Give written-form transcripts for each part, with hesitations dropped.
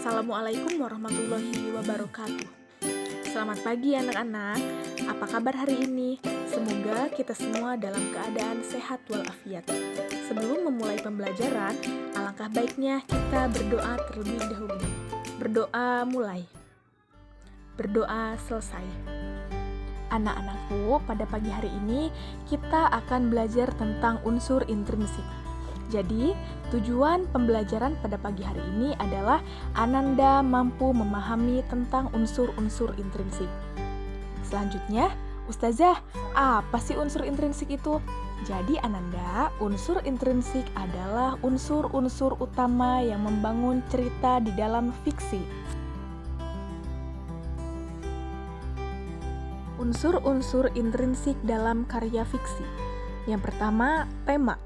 Assalamualaikum warahmatullahi wabarakatuh. Selamat pagi anak-anak. Apa kabar hari ini? Semoga kita semua dalam keadaan sehat walafiat. Sebelum memulai pembelajaran, alangkah baiknya kita berdoa terlebih dahulu. Berdoa mulai. Berdoa selesai. Anak-anakku, pada pagi hari ini kita akan belajar tentang unsur intrinsik. Jadi, tujuan pembelajaran pada pagi hari ini adalah Ananda mampu memahami tentang unsur-unsur intrinsik. Selanjutnya, Ustazah, apa sih unsur intrinsik itu? Jadi Ananda, unsur intrinsik adalah unsur-unsur utama yang membangun cerita di dalam fiksi. Unsur-unsur intrinsik dalam karya fiksi. Yang pertama, tema.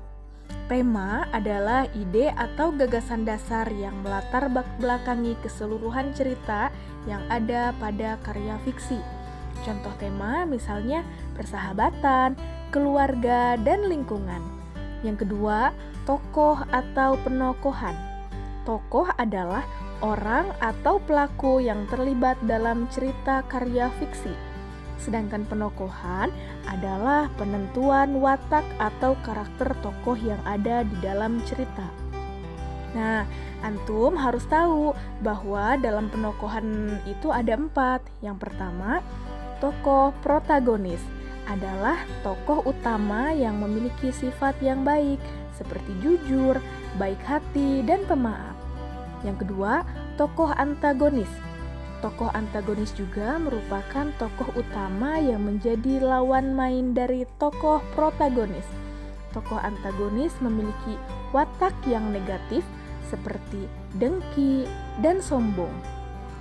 Tema adalah ide atau gagasan dasar yang melatar belakangi keseluruhan cerita yang ada pada karya fiksi. Contoh tema misalnya persahabatan, keluarga, dan lingkungan. Yang kedua, tokoh atau penokohan. Tokoh adalah orang atau pelaku yang terlibat dalam cerita karya fiksi. Sedangkan penokohan adalah penentuan watak atau karakter tokoh yang ada di dalam cerita. Nah, antum harus tahu bahwa dalam penokohan itu ada 4. Yang pertama, tokoh protagonis adalah tokoh utama yang memiliki sifat yang baik, seperti jujur, baik hati, dan pemaaf. Yang kedua, tokoh antagonis. Tokoh antagonis juga merupakan tokoh utama yang menjadi lawan main dari tokoh protagonis. Tokoh antagonis memiliki watak yang negatif seperti dengki dan sombong.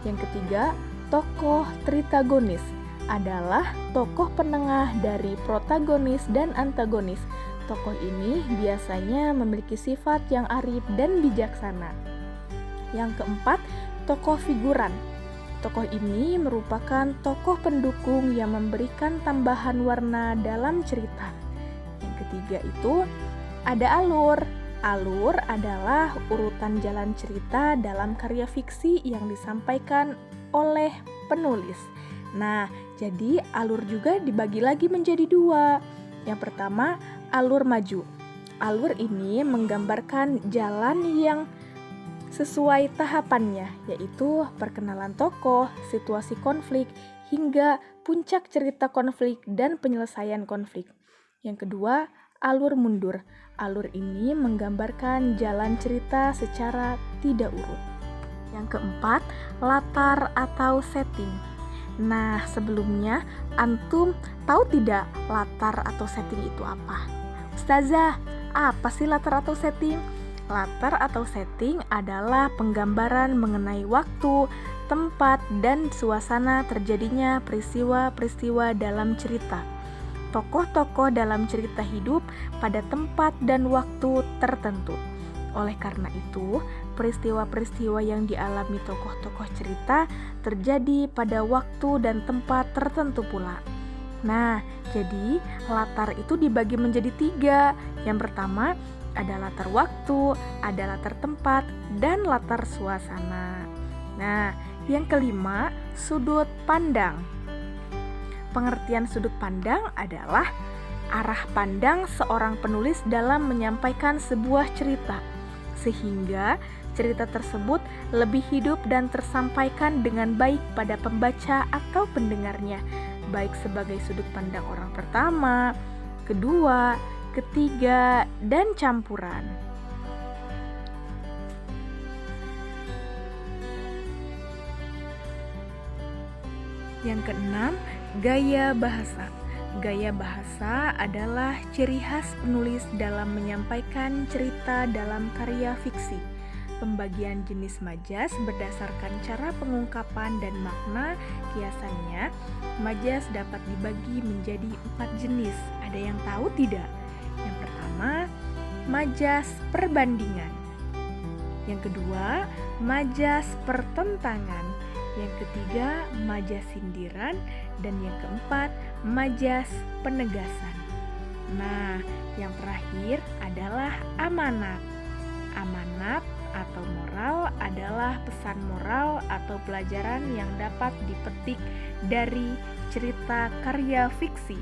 Yang ketiga, tokoh tritagonis adalah tokoh penengah dari protagonis dan antagonis. Tokoh ini biasanya memiliki sifat yang arif dan bijaksana. Yang keempat, tokoh figuran. Tokoh ini merupakan tokoh pendukung yang memberikan tambahan warna dalam cerita. Yang ketiga itu ada alur. Alur adalah urutan jalan cerita dalam karya fiksi yang disampaikan oleh penulis. Nah, jadi alur juga dibagi lagi menjadi 2. Yang pertama, alur maju. Alur ini menggambarkan jalan yang sesuai tahapannya, yaitu perkenalan tokoh, situasi konflik, hingga puncak cerita konflik dan penyelesaian konflik. Yang kedua, alur mundur. Alur ini menggambarkan jalan cerita secara tidak urut. Yang keempat, latar atau setting. Nah, sebelumnya antum tahu tidak latar atau setting itu apa? Ustazah, apa sih latar atau setting? Latar atau setting adalah penggambaran mengenai waktu, tempat, dan suasana terjadinya peristiwa-peristiwa dalam cerita. Tokoh-tokoh dalam cerita hidup pada tempat dan waktu tertentu. Oleh karena itu, peristiwa-peristiwa yang dialami tokoh-tokoh cerita terjadi pada waktu dan tempat tertentu pula. Nah, jadi latar itu dibagi menjadi 3. Yang pertama, ada latar waktu, ada latar tempat, dan latar suasana. Nah, yang kelima, sudut pandang. Pengertian sudut pandang adalah arah pandang seorang penulis dalam menyampaikan sebuah cerita, sehingga cerita tersebut lebih hidup dan tersampaikan dengan baik pada pembaca atau pendengarnya, baik sebagai sudut pandang orang pertama, kedua, ketiga, dan campuran. Yang keenam, gaya bahasa. Gaya bahasa adalah ciri khas penulis dalam menyampaikan cerita dalam karya fiksi. Pembagian jenis majas berdasarkan cara pengungkapan dan makna kiasannya. Majas dapat dibagi menjadi 4 jenis. Ada yang tahu tidak? Yang pertama, majas perbandingan. Yang kedua, majas pertentangan. Yang ketiga, majas sindiran. Dan yang keempat, majas penegasan. Nah, yang terakhir adalah amanat. Amanat atau moral adalah pesan moral atau pelajaran yang dapat dipetik dari cerita karya fiksi.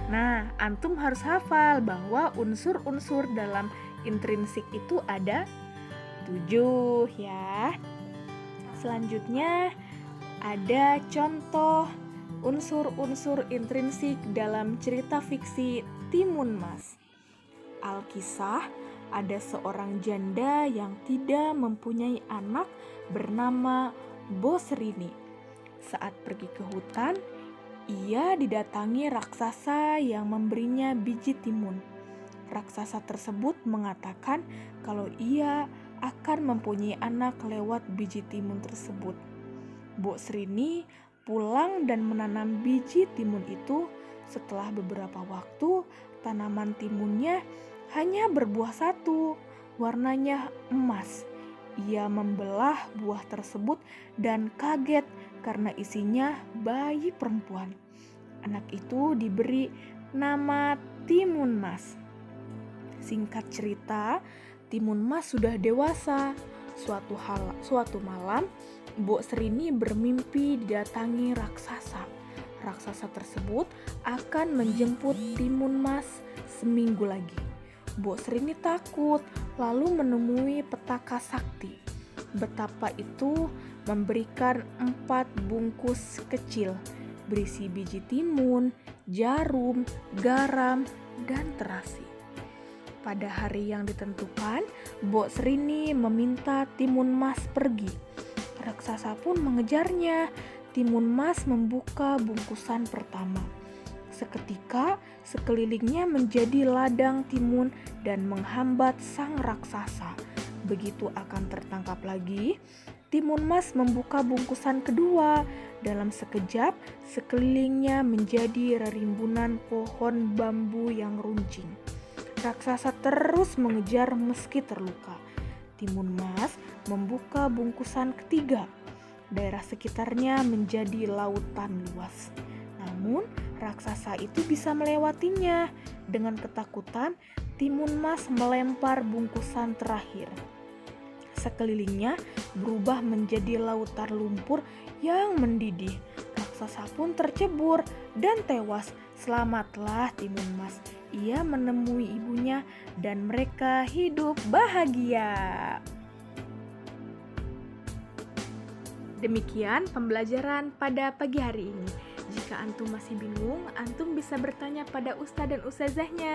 Nah, antum harus hafal bahwa unsur-unsur dalam intrinsik itu ada 7 ya. Selanjutnya ada contoh unsur-unsur intrinsik dalam cerita fiksi Timun Mas. Alkisah, ada seorang janda yang tidak mempunyai anak bernama Bosrini. Saat pergi ke hutan, ia didatangi raksasa yang memberinya biji timun. Raksasa tersebut mengatakan kalau ia akan mempunyai anak lewat biji timun tersebut. Bosrini pulang dan menanam biji timun itu. Setelah beberapa waktu, tanaman timunnya hanya berbuah satu, warnanya emas. Ia membelah buah tersebut dan kaget karena isinya bayi perempuan. Anak itu diberi nama Timun Mas. Singkat cerita, Timun Mas sudah dewasa. Suatu malam, Bosrini bermimpi didatangi raksasa. Raksasa tersebut akan menjemput Timun Mas seminggu lagi. Bosrini takut, lalu menemui petaka sakti. Betapa itu memberikan 4 bungkus kecil berisi biji timun, jarum, garam, dan terasi. Pada hari yang ditentukan, Bosrini meminta Timun Mas pergi. Raksasa pun mengejarnya. Timun Mas membuka bungkusan pertama. Seketika sekelilingnya menjadi ladang timun dan menghambat sang raksasa. Begitu akan tertangkap lagi, Timun Mas membuka bungkusan kedua. Dalam sekejap, sekelilingnya menjadi rerimbunan pohon bambu yang runcing. Raksasa terus mengejar meski terluka. Timun Mas membuka bungkusan ketiga. Daerah sekitarnya menjadi lautan luas. Namun, raksasa itu bisa melewatinya. Dengan ketakutan, Timun Mas melempar bungkusan terakhir. Sekelilingnya berubah menjadi lautan lumpur yang mendidih. Raksasa pun tercebur dan tewas. Selamatlah Timun Mas. Ia menemui ibunya dan mereka hidup bahagia. Demikian pembelajaran pada pagi hari ini. Jika antum masih bingung, antum bisa bertanya pada ustadz dan ustazahnya.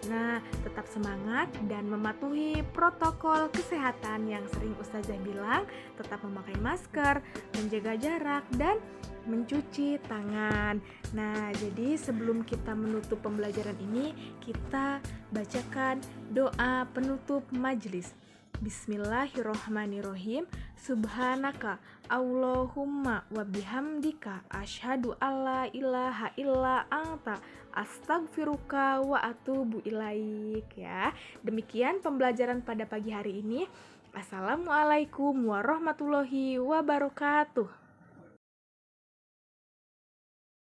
Nah, tetap semangat dan mematuhi protokol kesehatan yang sering ustazah bilang, tetap memakai masker, menjaga jarak, dan mencuci tangan. Nah, jadi sebelum kita menutup pembelajaran ini, kita bacakan doa penutup majelis. Bismillahirrohmanirrohim. Subhanaka Allahumma wa bihamdika asyhadu alla ilaha illa anta astagfiruka wa atubu ilaik ya. Demikian pembelajaran pada pagi hari ini. Assalamualaikum warahmatullahi wabarakatuh.